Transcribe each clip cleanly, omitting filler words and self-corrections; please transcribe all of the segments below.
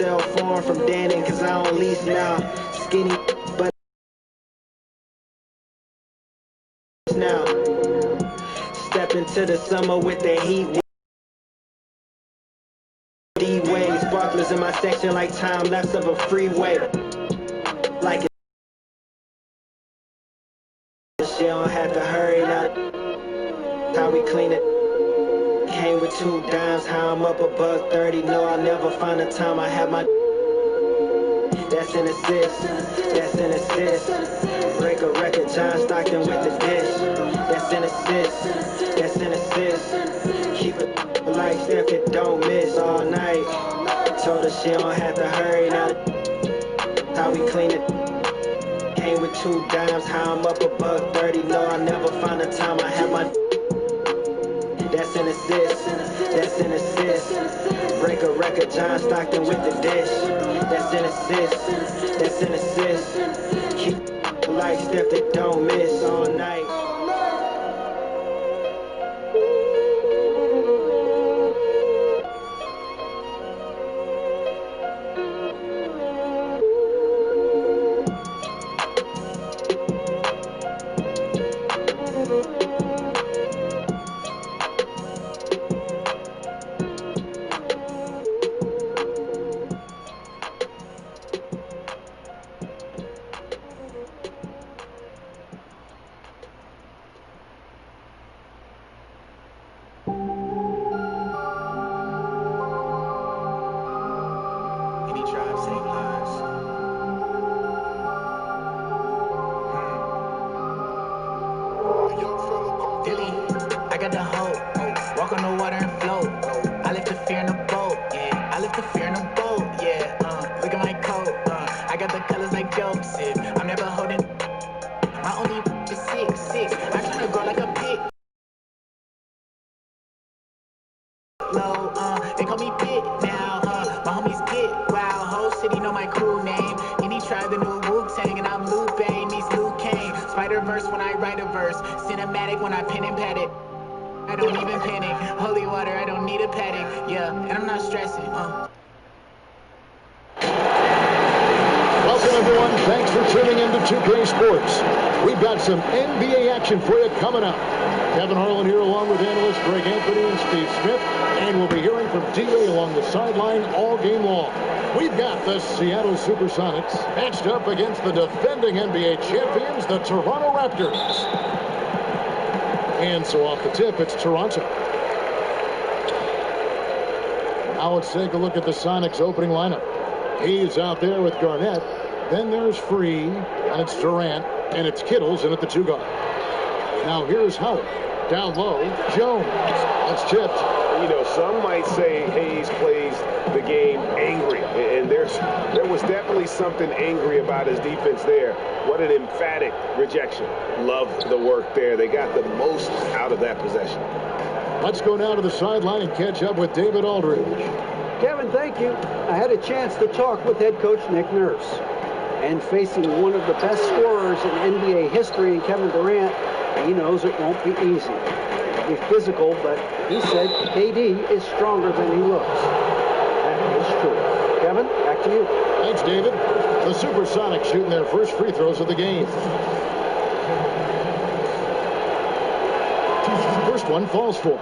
cell phone from Dannon, cause I don't lease now. Skinny, but now. Step into the summer with the heat. D-Waves, sparklers in my section like time lapse of a freeway. Like she don't have to hurry now. How we clean it. Came with 2 dimes, how I'm up above 30. No, I'll never find a time I have my. That's an assist, that's an assist. Break a record, John Stockton with the dish. That's an assist, that's an assist. Keep it like Steph, it don't miss all night. Told her she don't have to hurry now. How we clean it. Came with 2 dimes, how I'm up above 30. No, I'll never find a time I have my. That's an assist, that's an assist. Break a record, John Stockton with the dish. That's an assist, that's an assist. Keep like Steph, that don't miss all night. I got the hope. Walk on the water and float. I lift the fear in the boat. Yeah, I lift the fear in the boat. Yeah, look at my coat. I got the colors like Joseph. I'm never holding. My only is 6'6". I'm trying to grow like a pig. Low, they call me Pit now. My homies get wow. Whole city know my cool name. Any tribe the new Wu-Tang, and I'm Loob, Miss Liu Kang. Spider-Verse when I write a verse. Cinematic when I pen and pad it. I don't even panic. Holy water, I don't need a paddock. Yeah, and I'm not stressing. Welcome, everyone. Thanks for tuning in to 2K Sports. We've got some NBA action for you coming up. Kevin Harlan here along with analysts Greg Anthony and Steve Smith. And we'll be hearing from D.A. along the sideline all game long. We've got the Seattle Supersonics matched up against the defending NBA champions, the Toronto Raptors. And so off the tip, it's Toronto. Now let's take a look at the Sonics opening lineup. He's out there with Garnett. Then there's Free, and it's Durant, and it's Kittles in at the 2 guard. Now here's Howard. Down low, Jones. That's tipped. You know, some might say Hayes plays the game angry, and there was definitely something angry about his defense there. What an emphatic rejection. Loved the work there. They got the most out of that possession. Let's go now to the sideline and catch up with David Aldridge. Kevin, thank you. I had a chance to talk with head coach Nick Nurse. And facing one of the best scorers in NBA history in Kevin Durant, he knows it won't be easy. Be physical, but he said KD is stronger than he looks. That is true. Kevin, back to you. Thanks, David. The Supersonics shooting their first free throws of the game. First one falls for.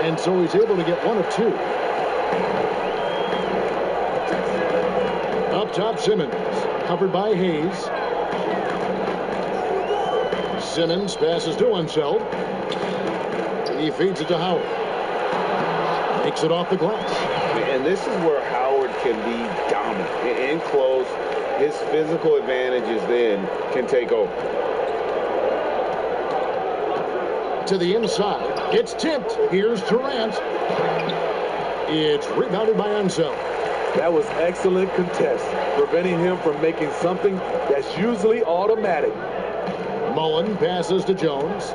And so he's able to get 1 of 2. Up top, Simmons. Covered by Hayes. Simmons passes to himself. He feeds it to Howard. Makes it off the glass. And this is where Howard can be dominant. In close, his physical advantages then can take over. To the inside. It's tipped. Here's Durant. It's rebounded by Ansel. That was excellent contest, preventing him from making something that's usually automatic. Mullen passes to Jones.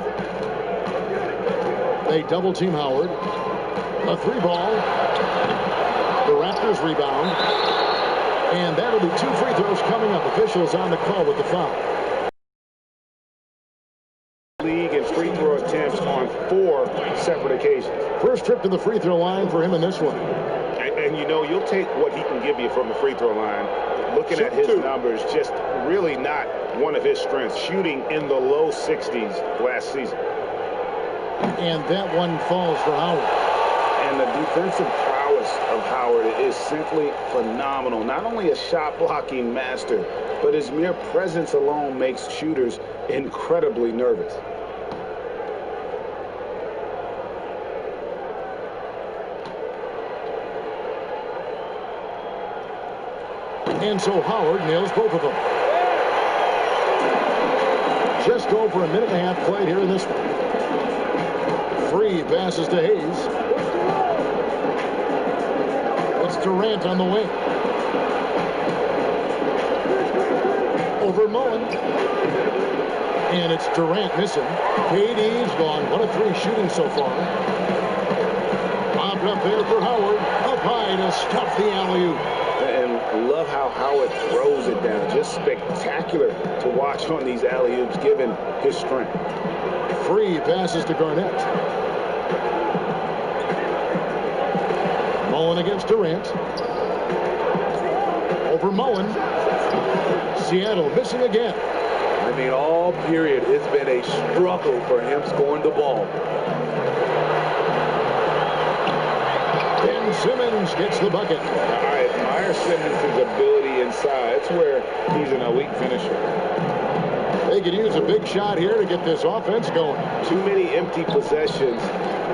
They double team Howard. A 3 ball. The Raptors rebound. And that'll be 2 free throws coming up. Officials on the call with the foul. League and free throw attempts on 4 separate occasions. First trip to the free throw line for him in this one. And you know, you'll take what he can give you from the free throw line. Looking at his numbers, just really not one of his strengths. Shooting in the low 60s last season. And that one falls for Howard. And the defensive prowess of Howard is simply phenomenal. Not only a shot blocking master, but his mere presence alone makes shooters incredibly nervous. And so Howard nails both of them. Just over a minute and a half played here in this one. Free passes to Hayes. It's Durant on the wing. Over Mullen. And it's Durant missing. KD's gone 1 of 3 shooting so far. Popped up there for Howard. Up high to stuff the alley-oop. And love how Howard throws it down. Just spectacular to watch on these alley-oops given his strength. Free passes to Garnett. Mullen against Durant. Over Mullen. Seattle missing again. I mean, all period, it's been a struggle for him scoring the ball. Ben Simmons gets the bucket. I admire Simmons' ability inside. It's where he's an elite finisher. They could use a big shot here to get this offense going. Too many empty possessions.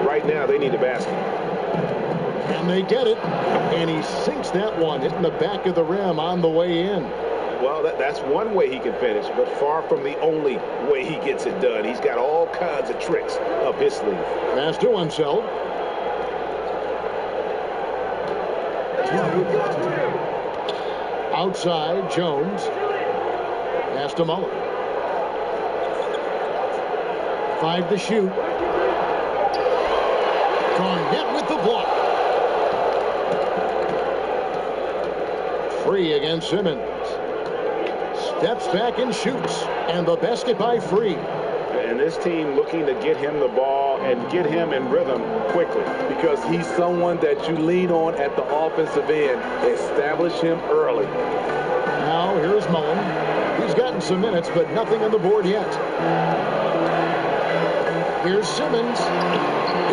Right now, they need a basket. And they get it. And he sinks that one, hitting the back of the rim on the way in. Well, that's one way he can finish, but far from the only way he gets it done. He's got all kinds of tricks up his sleeve. Pass to Unseld. Outside, Jones. Pass to Mullen. 5 to shoot. Garnett with the block. Free against Simmons. Steps back and shoots. And the basket by Free. And this team looking to get him the ball and get him in rhythm quickly. Because he's someone that you lean on at the offensive end. Establish him early. Now here's Mullen. He's gotten some minutes, but nothing on the board yet. Here's Simmons.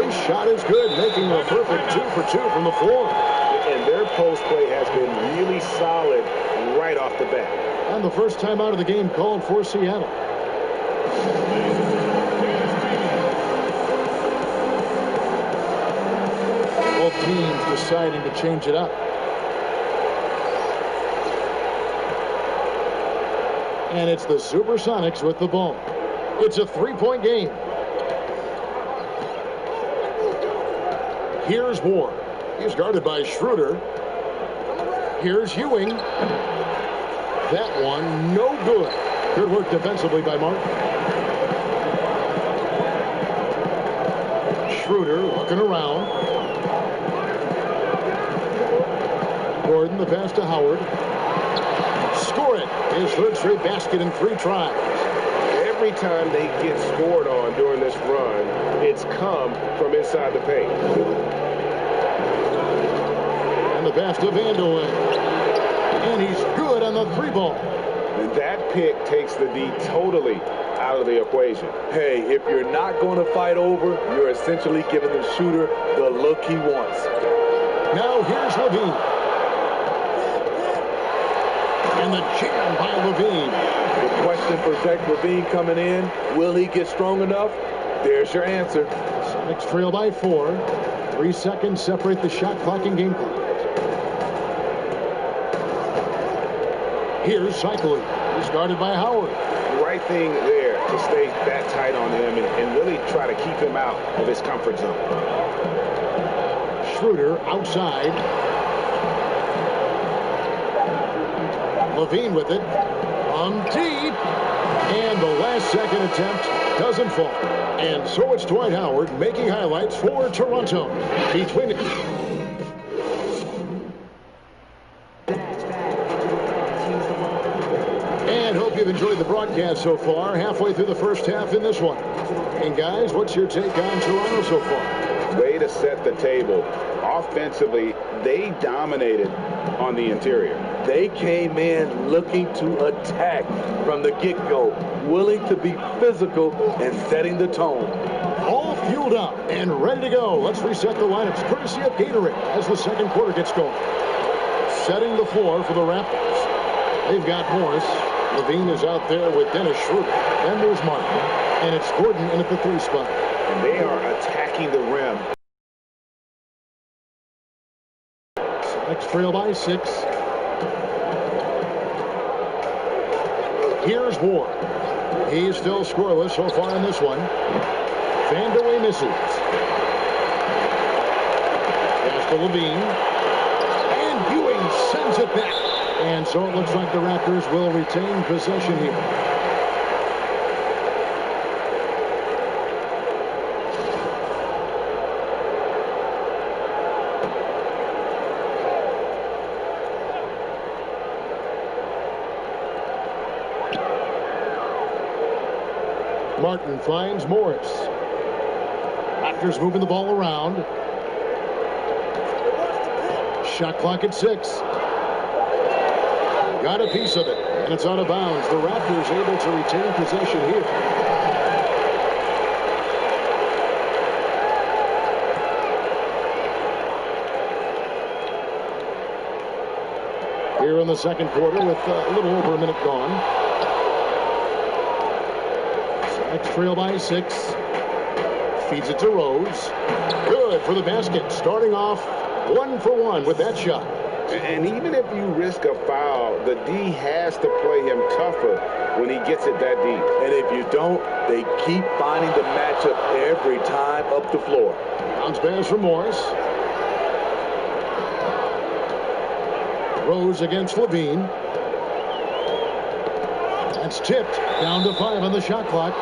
His shot is good, making a perfect 2 for 2 from the floor. And their post play has been really solid right off the bat. And the first time out of the game called for Seattle. Both teams deciding to change it up. And it's the Supersonics with the ball. It's a 3-point game. Here's Ward. He's guarded by Schroeder. Here's Ewing. That one, no good. Good work defensively by Martin. Schroeder looking around. Gordon, the pass to Howard. Score it. His 3rd straight basket in 3 tries. Every time they get scored on during this run, it's come from inside the paint. And the pass to Vanderlyn. And he's good on the 3-ball. And that pick takes the D totally out of the equation. Hey, if you're not going to fight over, you're essentially giving the shooter the look he wants. Now here's Levine. And the jam by Levine. The question for Zach Levine coming in, will he get strong enough? There's your answer. Sonics trail by 4. 3 seconds separate the shot clock and game clock. Here's Cycling. He's guarded by Howard. The right thing there to stay that tight on him and really try to keep him out of his comfort zone. Schroeder outside. Levine with it. On deep. And the last second attempt doesn't fall. And so it's Dwight Howard making highlights for Toronto. Between hope you've enjoyed the broadcast so far. Halfway through the first half in this one. And guys, what's your take on Toronto so far? Way to set the table. Offensively, they dominated on the interior. They came in looking to attack from the get-go, willing to be physical and setting the tone. All fueled up and ready to go. Let's reset the lineups courtesy of Gatorade as the second quarter gets going. Setting the floor for the Raptors. They've got Morris. Levine is out there with Dennis Schroeder. Then there's Martin. And it's Gordon in at the 3 spot. And they are attacking the rim. Next trail by 6. Here's Ward. He's still scoreless so far in this one. Vandeweghe misses. Pass to Levine. And Ewing sends it back. And so it looks like the Raptors will retain possession here. Martin finds Morris. Raptors moving the ball around. Shot clock at 6. Got a piece of it, and it's out of bounds. The Raptors able to retain possession here. Here in the second quarter with a little over a minute gone. Next trail by 6. Feeds it to Rose. Good for the basket. Starting off 1 for 1 with that shot. And even if you risk a foul, the D has to play him tougher when he gets it that deep. And if you don't, they keep finding the matchup every time up the floor. Bounce pass for Morris. Rose against Levine. That's tipped. Down to 5 on the shot clock.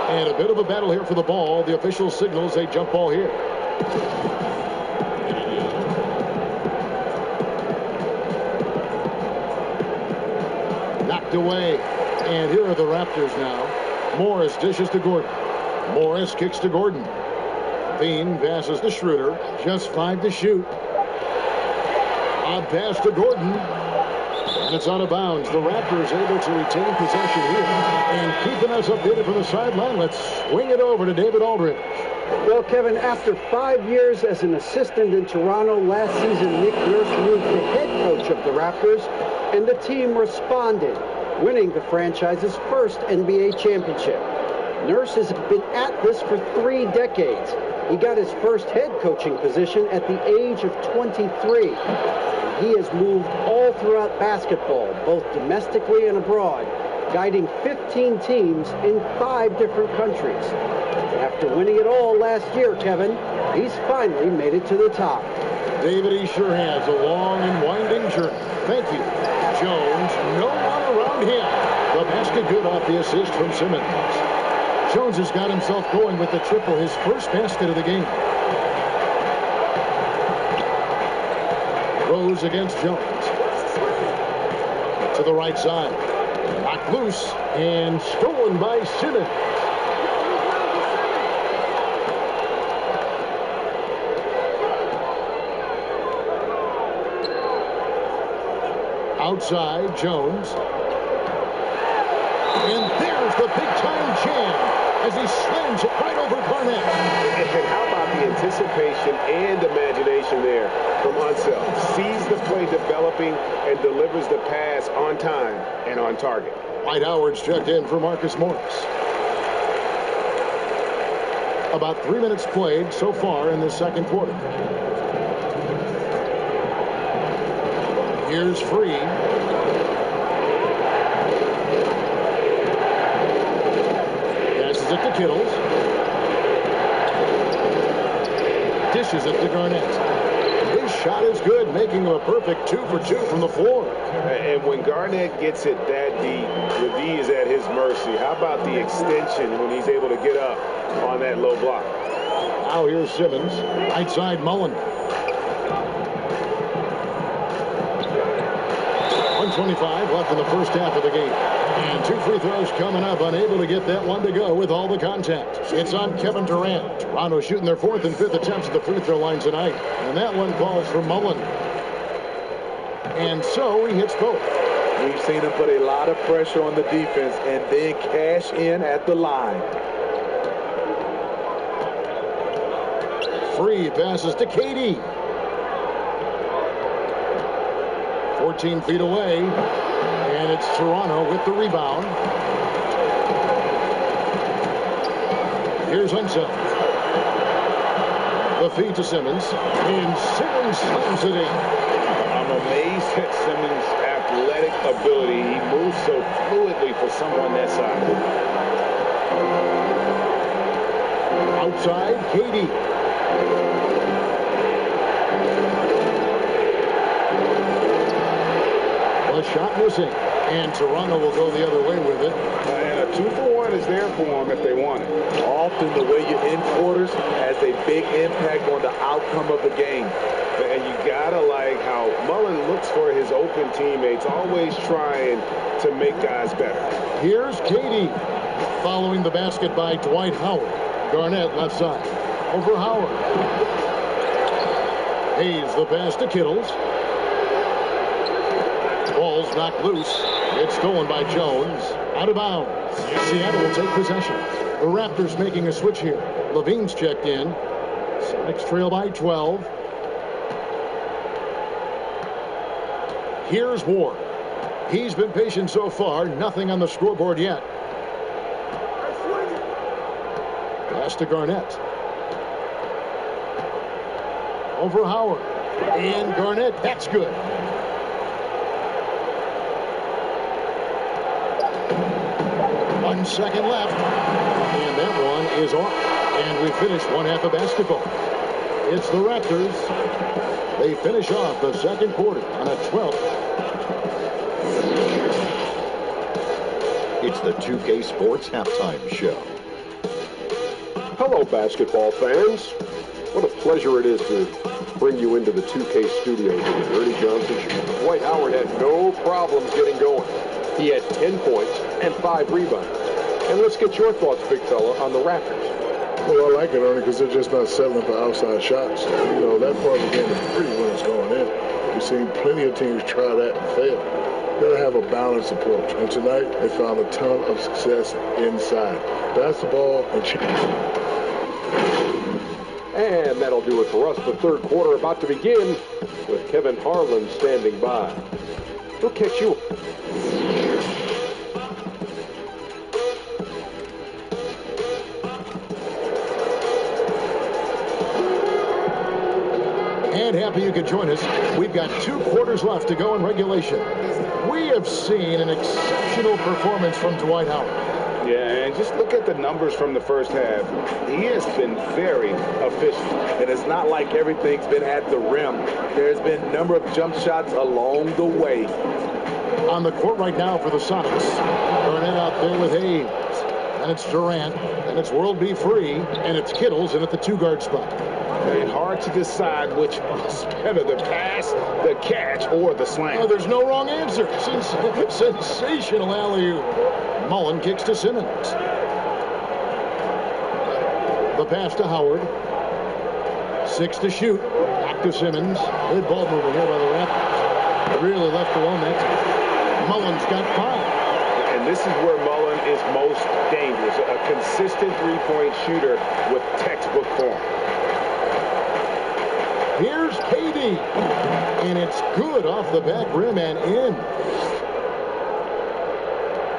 And a bit of a battle here for the ball. The official signals a jump ball here. Knocked away. And here are the Raptors now. Morris dishes to Gordon. Morris kicks to Gordon. Bean passes to Schroeder. Just 5 to shoot. Odd pass to Gordon. And it's out of bounds. The Raptors able to retain possession here. And keeping us updated from the sideline, let's swing it over to David Aldridge. Well, Kevin, after 5 years as an assistant in Toronto, last season Nick Nurse moved to head coach of the Raptors, and the team responded, winning the franchise's first NBA championship. Nurse has been at this for 3 decades. He got his first head coaching position at the age of 23. He has moved all throughout basketball, both domestically and abroad, guiding 15 teams in 5 different countries. After winning it all last year, Kevin, he's finally made it to the top. David, he sure has a long and winding journey. Thank you. Jones, no one around him. The basket good off the assist from Simmons. Jones has got himself going with the triple, his first basket of the game. Rose against Jones. To the right side. Knocked loose and stolen by Simmons. Outside, Jones. And there's the big-time jam as he slams it right over Garnett. And how about the anticipation and imagination there from Unseld? Sees the play developing and delivers the pass on time and on target. Dwight Howard's checked in for Marcus Morris. About 3 minutes played so far in the second quarter. Here's Free. Passes it to Kittles. Dishes it to Garnett. His shot is good, making him a perfect 2 for 2 from the floor. And when Garnett gets it that deep, the D is at his mercy. How about the extension when he's able to get up on that low block? Now here's Simmons. Right side, Mullen. 1:25 left in the first half of the game. And 2 free throws coming up, unable to get that one to go with all the contact. It's on Kevin Durant. Toronto shooting their 4th and 5th attempts at the free throw line tonight. And that one falls for Mullen. And so he hits both. We've seen him put a lot of pressure on the defense and then cash in at the line. Free passes to Katie. 14 feet away. And it's Toronto with the rebound. Here's Unser. The feed to Simmons. And Simmons slams it in. I'm amazed at Simmons' athletic ability. He moves so fluidly for someone that size. Outside, Katie. A shot missing. And Toronto will go the other way with it. And a 2-for-1 is there for them if they want it. Often the way you end quarters has a big impact on the outcome of the game. And you gotta like how Mullen looks for his open teammates, always trying to make guys better. Here's Katie. Following the basket by Dwight Howard. Garnett left side. Over Howard. Hayes the pass to Kittles. Ball's knocked loose. It's stolen by Jones. Out of bounds. Seattle will take possession. The Raptors making a switch here. Levine's checked in. Sonics trail by 12. Here's Ward. He's been patient so far. Nothing on the scoreboard yet. Pass to Garnett. Over Howard. And Garnett. That's good. One second left. And that one is off. And we finish one half of basketball. It's the Raptors. They finish off the second quarter on a 12th. It's the 2K Sports Halftime Show. Hello, basketball fans. What a pleasure it is to bring you into the 2K studios with Ernie Johnson. Dwight Howard had no problems getting going. He had 10 points and 5 rebounds. And let's get your thoughts, big fella, on the Raptors. Well, I like it, Ernie, because they're just not settling for outside shots. You know, that part of the game is pretty when it's going in. We've seen plenty of teams try that and fail. Got to have a balanced approach. And tonight, they found a ton of success inside. Basketball and And that'll do it for us. The third quarter about to begin with Kevin Harlan standing by. We'll catch you. And happy you could join us. We've got 2 quarters left to go in regulation. We have seen an exceptional performance from Dwight Howard. Yeah, and just look at the numbers from the first half. He has been very efficient. And it's not like everything's been at the rim. There's been a number of jump shots along the way. On the court right now for the Sonics. Garnett out there with Hayes. And it's Durant. And it's World Be Free. And it's Kittles in at the 2-guard spot. And hard to decide which was better, the pass, the catch, or the slam. Oh, there's no wrong answer. Sensational alley-oop. Mullen kicks to Simmons. The pass to Howard. 6 to shoot. Back to Simmons. Good ball movement here by the Raptors. Really left alone that time. Mullen's got 5. And this is where Mullen is most dangerous. A consistent three-point shooter with textbook form. Here's Katie. And it's good off the back rim and in.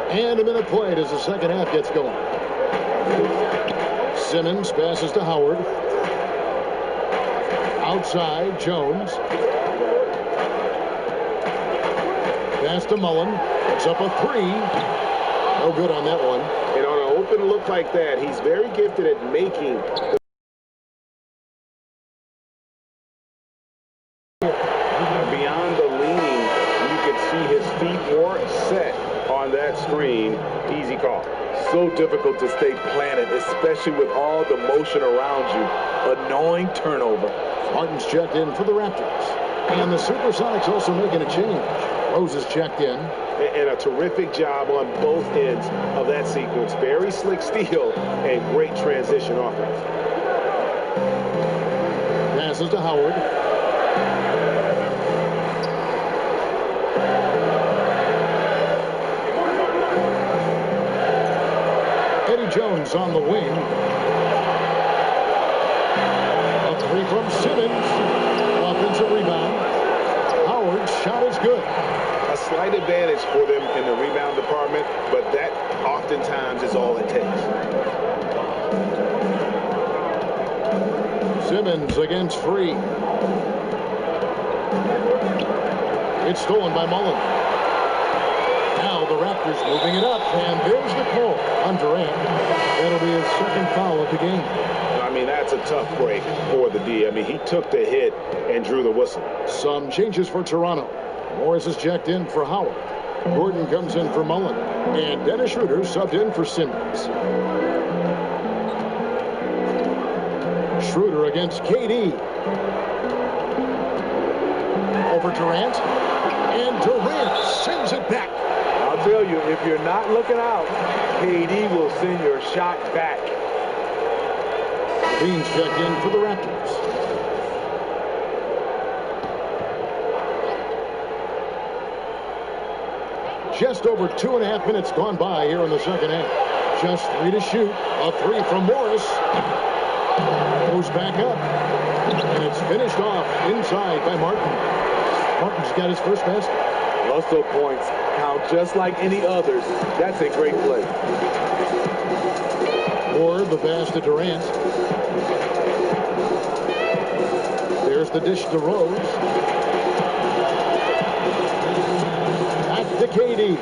And a minute played as the second half gets going. Simmons passes to Howard. Outside, Jones. Pass to Mullen. It's up a 3. No good on that one. And on an open look like that, he's very gifted at making the beyond the leaning. You could see his feet more set on that screen. Easy call. So difficult to stay planted, especially with all the motion around you. Annoying turnover. Martin's checked in for the Raptors. And the Supersonics also making a change. Rose is checked in. And a terrific job on both ends of that sequence. Very slick steal and great transition offense. Passes to Howard. Eddie Jones on the wing. A three from Simmons. Offensive rebound. Howard's shot is good. A slight advantage for them in the rebound department, but that oftentimes is all it takes. Simmons against Free. It's stolen by Mullen. Now the Raptors moving it up, and there's the call on Durant. That'll be his second foul of the game. I mean, that's a tough break for the D. I mean, he took the hit and drew the whistle. Some changes for Toronto. Morris is checked in for Howard. Gordon comes in for Mullen. And Dennis Schroeder subbed in for Simmons. Schroeder against KD. Over Durant. And Durant sends it back. I'll tell you, if you're not looking out, KD will send your shot back. Beans checked in for the Raptors. Just over 2.5 minutes gone by here in the second half. Just 3 to shoot. A 3 from Morris. Goes back up. And it's finished off inside by Martin. Martin's got his first basket. Hustle points count just like any others. That's a great play. Ford, the pass to Durant. There's the dish to Rose. Back to KD.